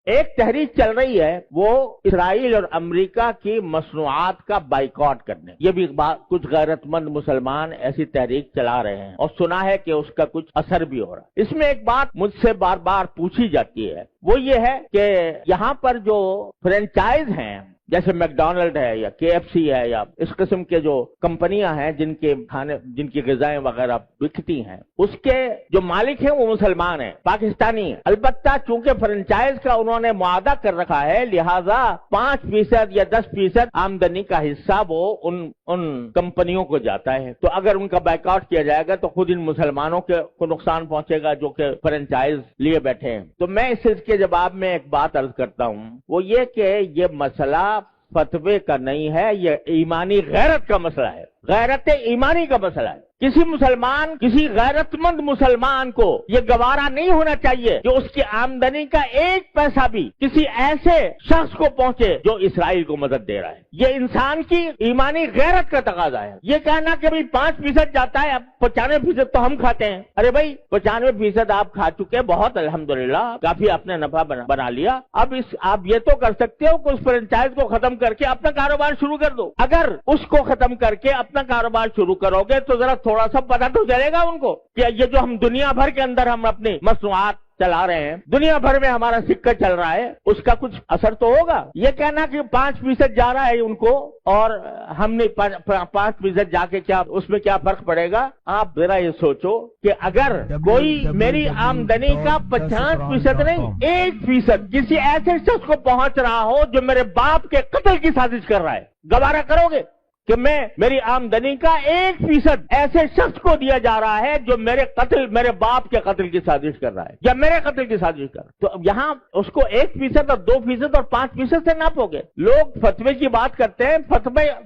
ایک تحریک چل رہی ہے وہ اسرائیل اور امریکہ کی مصنوعات کا بائیکاٹ کرنے، یہ بھی کچھ غیرت مند مسلمان ایسی تحریک چلا رہے ہیں اور سنا ہے کہ اس کا کچھ اثر بھی ہو رہا ہے۔ اس میں ایک بات مجھ سے بار بار پوچھی جاتی ہے، وہ یہ ہے کہ یہاں پر جو فرینچائز ہیں جیسے میکڈونلڈ ہے یا کے ایف سی ہے یا اس قسم کے جو کمپنیاں ہیں جن کے کھانے جن کی غذائیں وغیرہ بکتی ہیں، اس کے جو مالک ہیں وہ مسلمان ہیں، پاکستانی ہیں۔ البتہ چونکہ فرنچائز کا انہوں نے معاہدہ کر رکھا ہے، لہذا 5% یا 10% آمدنی کا حصہ وہ ان کمپنیوں کو جاتا ہے۔ تو اگر ان کا بائیکاٹ کیا جائے گا تو خود ان مسلمانوں کو نقصان پہنچے گا جو کہ فرنچائز لیے بیٹھے ہیں۔ تو میں اس کے جواب میں ایک بات عرض کرتا ہوں، وہ یہ کہ یہ مسئلہ فتوے کا نہیں ہے، یہ ایمانی غیرت کا مسئلہ ہے، غیرت ایمانی کا مسئلہ ہے۔ کسی مسلمان، کسی غیرت مند مسلمان کو یہ گوارا نہیں ہونا چاہیے جو اس کی آمدنی کا 1 پیسہ بھی کسی ایسے شخص کو پہنچے جو اسرائیل کو مدد دے رہا ہے۔ یہ انسان کی ایمانی غیرت کا تقاضا ہے۔ یہ کہنا کہ بھئی 5% جاتا ہے، اب 95% تو ہم کھاتے ہیں۔ ارے بھائی 95% آپ کھا چکے، بہت الحمدللہ، کافی آپ نے نفع بنا لیا۔ اب آپ یہ تو کر سکتے ہو کہ اس فرنچائز کو ختم کر کے اپنا کاروبار شروع کر دو۔ اگر اس کو ختم کر کے اپنا کاروبار شروع کرو گے تو ذرا تھوڑا سا پتہ تو چلے گا ان کو کہ یہ جو ہم دنیا بھر کے اندر ہم اپنی مصنوعات چلا رہے ہیں، دنیا بھر میں ہمارا سکہ چل رہا ہے، اس کا کچھ اثر تو ہوگا۔ یہ کہنا کہ 5% جا رہا ہے ان کو اور ہم نے 5% جا کے کیا اس میں کیا فرق پڑے گا؟ آپ ذرا یہ سوچو کہ اگر کوئی میری آمدنی کا 50% نہیں 1% کسی ایسے شخص کو پہنچ رہا ہو جو میرے باپ کے قتل کی سازش کر رہا ہے، گوارا کرو گے کہ میری آمدنی کا 1% ایسے شخص کو دیا جا رہا ہے جو میرے باپ کے قتل کی سازش کر رہا ہے یا میرے قتل کی سازش کر رہا ہے؟ تو یہاں اس کو 1% اور 2% اور 5% سے ناپو گے۔ لوگ فتوے کی بات کرتے ہیں،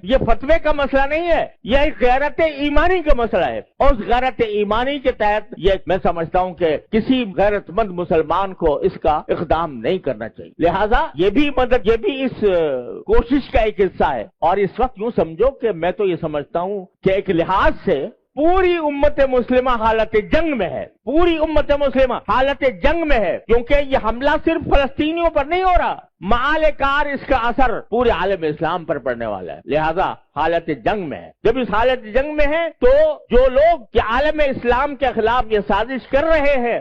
یہ فتوے کا مسئلہ نہیں ہے، یہ ایک غیرت ایمانی کا مسئلہ ہے، اور اس غیرت ایمانی کے تحت یہ میں سمجھتا ہوں کہ کسی غیرت مند مسلمان کو اس کا اقدام نہیں کرنا چاہیے۔ لہذا یہ بھی اس کوشش کا ایک حصہ ہے۔ اور اس وقت یوں سمجھو کہ میں تو یہ سمجھتا ہوں کہ ایک لحاظ سے پوری امت مسلمہ حالت جنگ میں ہے، پوری امت مسلمہ حالت جنگ میں ہے، کیونکہ یہ حملہ صرف فلسطینیوں پر نہیں ہو رہا، معال کار اس کا اثر پورے عالم اسلام پر پڑنے والا ہے۔ لہذا حالت جنگ میں ہے۔ جب اس حالت جنگ میں ہے تو جو لوگ عالم اسلام کے خلاف یہ سازش کر رہے ہیں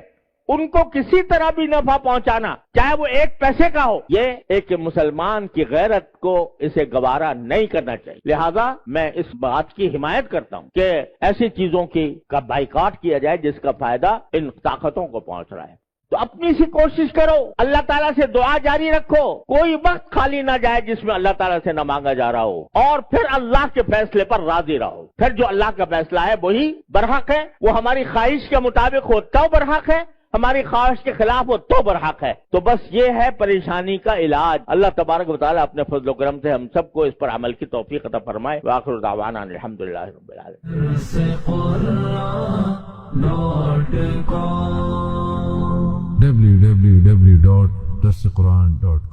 ان کو کسی طرح بھی نفع پہنچانا، چاہے وہ 1 پیسے کا ہو، یہ ایک مسلمان کی غیرت کو اسے گوارا نہیں کرنا چاہیے۔ لہذا میں اس بات کی حمایت کرتا ہوں کہ ایسی چیزوں کا بائیکاٹ کیا جائے جس کا فائدہ ان طاقتوں کو پہنچ رہا ہے۔ تو اپنی سی کوشش کرو، اللہ تعالیٰ سے دعا جاری رکھو، کوئی وقت خالی نہ جائے جس میں اللہ تعالیٰ سے نہ مانگا جا رہا ہو، اور پھر اللہ کے فیصلے پر راضی رہو۔ پھر جو اللہ کا فیصلہ ہے وہی برحق ہے، وہ ہماری خواہش کے مطابق ہو تو برحق ہے، ہماری خواہش کے خلاف ہو تو برحق ہے۔ تو بس یہ ہے پریشانی کا علاج۔ اللہ تبارک و تعالیٰ اپنے فضل و کرم سے ہم سب کو اس پر عمل کی توفیق عطا فرمائے۔ وآخر دعوانا الحمدللہ رب العالمین۔ www.darsequran.com